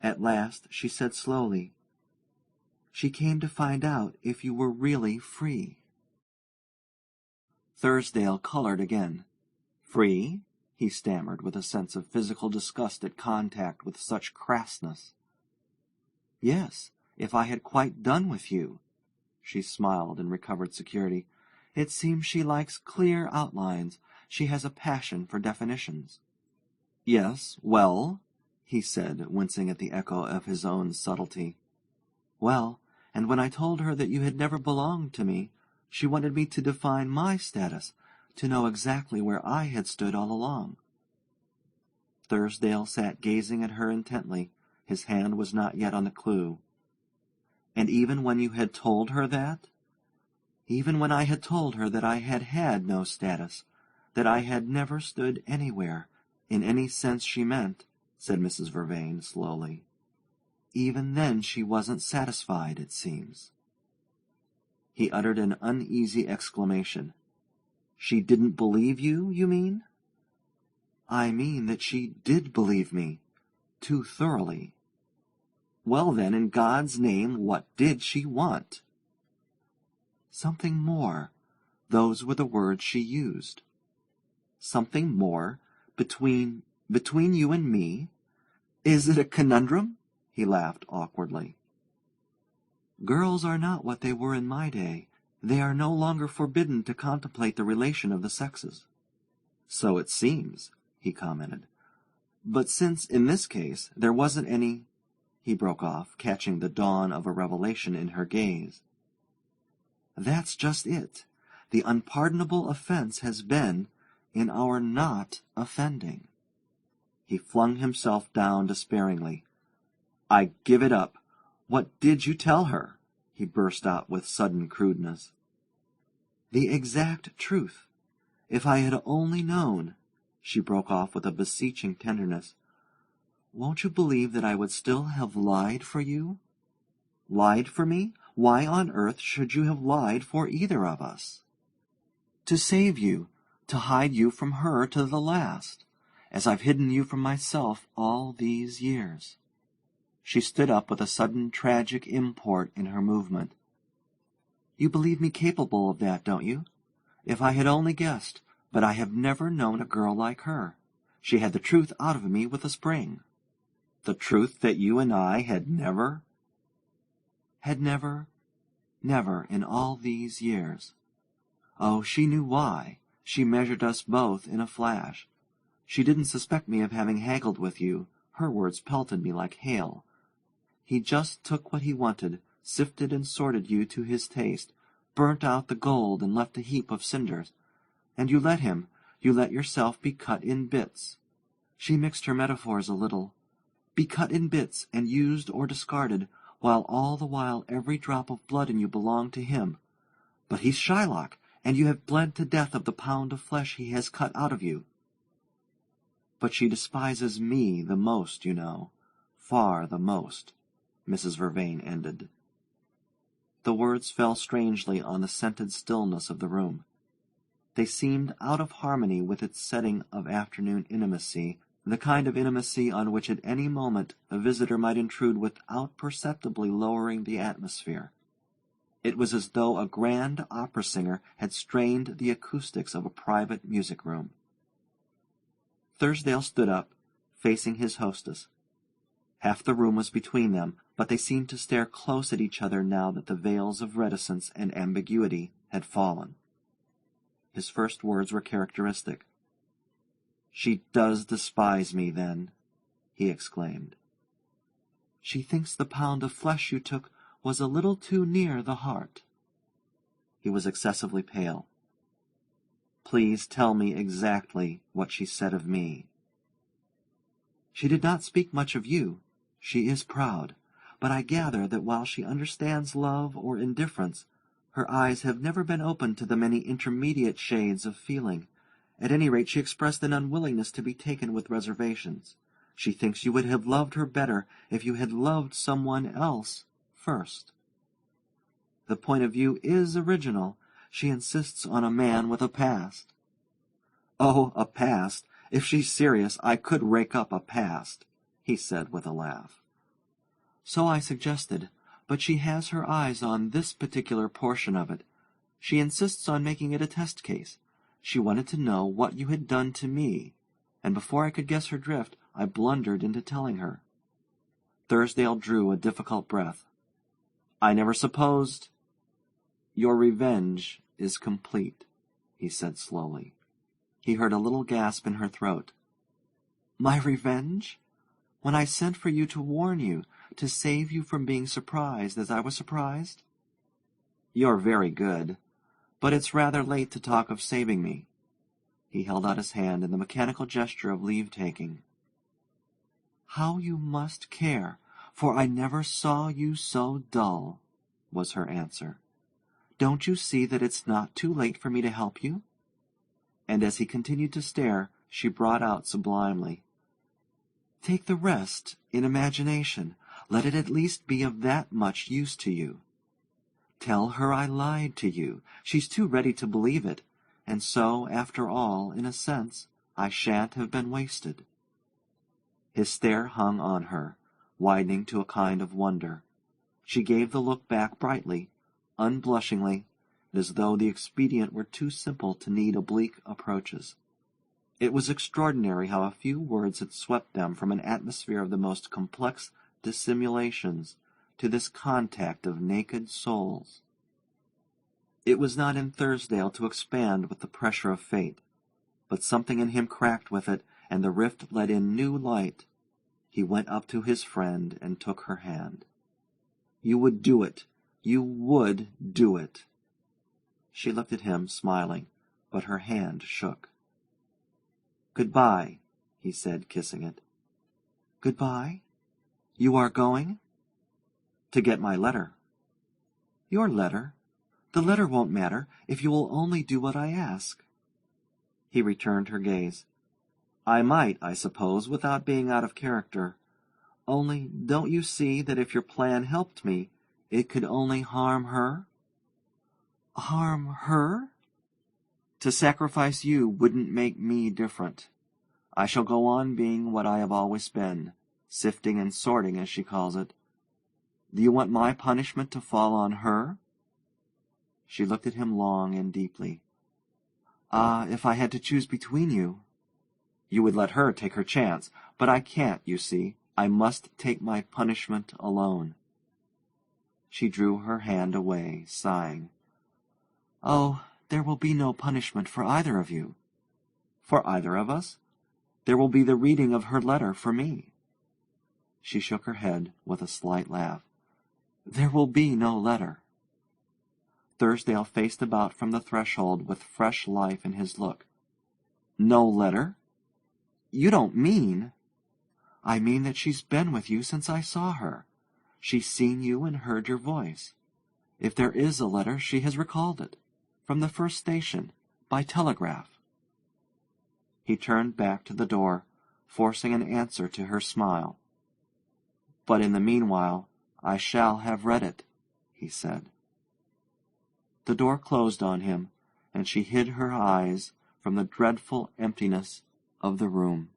At last she said slowly, "She came to find out if you were really free." Thursdale coloured again. "Free?" he stammered, with a sense of physical disgust at contact with such crassness. "Yes, if I had quite done with you." She smiled and recovered security. "It seems she likes clear outlines. She has a passion for definitions." "Yes, well?" he said, wincing at the echo of his own subtlety. "Well, and when I told her that you had never belonged to me, she wanted me to define my status, to know exactly where I had stood all along." Thursdale sat gazing at her intently. His hand was not yet on the clue. "And even when you had told her that?" "Even when I had told her that I had had no status, that I had never stood anywhere, in any sense she meant," said Mrs. Vervain, slowly. "Even then she wasn't satisfied, it seems." He uttered an uneasy exclamation. "She didn't believe you, you mean?" "I mean that she did believe me, too thoroughly." "Well, then, in God's name, what did she want?" "Something more. Those were the words she used." "Something more? Between you and me? Is it a conundrum?" He laughed awkwardly. "Girls are not what they were in my day. They are no longer forbidden to contemplate the relation of the sexes." "So it seems," he commented. "But since, in this case, there wasn't any—" He broke off, catching the dawn of a revelation in her gaze. "That's just it. The unpardonable offence has been in our not offending." He flung himself down despairingly. "I give it up. What did you tell her?" he burst out with sudden crudeness. "The exact truth. If I had only known," she broke off with a beseeching tenderness, "won't you believe that I would still have lied for you?" "Lied for me? Why on earth should you have lied for either of us?" "To save you, to hide you from her to the last, as I've hidden you from myself all these years." She stood up with a sudden tragic import in her movement. "You believe me capable of that, don't you? If I had only guessed, but I have never known a girl like her. She had the truth out of me with a spring." "The truth that you and I had never—" "Had never in all these years. Oh, she knew why. She measured us both in a flash. She didn't suspect me of having haggled with you. Her words pelted me like hail. He just took what he wanted, sifted and sorted you to his taste, burnt out the gold and left a heap of cinders. And you let him, you let yourself be cut in bits." She mixed her metaphors a little. "Be cut in bits and used or discarded, while all the while every drop of blood in you belonged to him. But he's Shylock, and you have bled to death of the pound of flesh he has cut out of you." "But she despises me the most, you know. Far the most," Mrs. Vervain ended. The words fell strangely on the scented stillness of the room. They seemed out of harmony with its setting of afternoon intimacy, the kind of intimacy on which at any moment a visitor might intrude without perceptibly lowering the atmosphere. It was as though a grand opera singer had strained the acoustics of a private music-room. Thursdale stood up, facing his hostess. Half the room was between them, but they seemed to stare close at each other now that the veils of reticence and ambiguity had fallen. His first words were characteristic. "She does despise me, then," he exclaimed. "She thinks the pound of flesh you took was a little too near the heart." He was excessively pale. "Please tell me exactly what she said of me." "She did not speak much of you. She is proud. But I gather that while she understands love or indifference, her eyes have never been opened to the many intermediate shades of feeling. At any rate, she expressed an unwillingness to be taken with reservations. She thinks you would have loved her better if you had loved someone else first. The point of view is original. She insists on a man with a past." "Oh, a past! If she's serious, I could rake up a past," he said with a laugh. So I suggested, but she has her eyes on this particular portion of it. She insists on making it a test case. She wanted to know what you had done to me, and before I could guess her drift, I blundered into telling her. Thursdale drew a difficult breath. I never supposed— Your revenge is complete, he said slowly. He heard a little gasp in her throat. My revenge? When I sent for you to warn you, to save you from being surprised as I was surprised? You're very good, but it's rather late to talk of saving me. He held out his hand in the mechanical gesture of leave-taking. How you must care, for I never saw you so dull, was her answer. Don't you see that it's not too late for me to help you? And as he continued to stare, she brought out sublimely, Take the rest in imagination. Let it at least be of that much use to you. Tell her I lied to you. She's too ready to believe it, and so, after all, in a sense, I shan't have been wasted. His stare hung on her, widening to a kind of wonder. She gave the look back brightly, unblushingly, as though the expedient were too simple to need oblique approaches. It was extraordinary how a few words had swept them from an atmosphere of the most complex dissimulations to this contact of naked souls. It was not in Thursdale to expand with the pressure of fate, but something in him cracked with it, and the rift let in new light. He went up to his friend and took her hand. You would do it. You would do it. She looked at him, smiling, but her hand shook. Good-bye, he said, kissing it. Good-bye? You are going? To get my letter. Your letter? The letter won't matter if you will only do what I ask. He returned her gaze. I might, I suppose, without being out of character. Only, don't you see that if your plan helped me, it could only harm her? Harm her? To sacrifice you wouldn't make me different. I shall go on being what I have always been, sifting and sorting, as she calls it. Do you want my punishment to fall on her? She looked at him long and deeply. Ah, if I had to choose between you. You would let her take her chance, but I can't, you see. I must take my punishment alone. She drew her hand away, sighing. Oh, there will be no punishment for either of you. For either of us? There will be the reading of her letter for me. She shook her head with a slight laugh. There will be no letter. Thursdale faced about from the threshold with fresh life in his look. No letter? You don't mean— I mean that she's been with you since I saw her. She's seen you and heard your voice. If there is a letter, she has recalled it. From the first station, by telegraph. He turned back to the door, forcing an answer to her smile. But in the meanwhile, I shall have read it, he said. The door closed on him, and she hid her eyes from the dreadful emptiness of the room.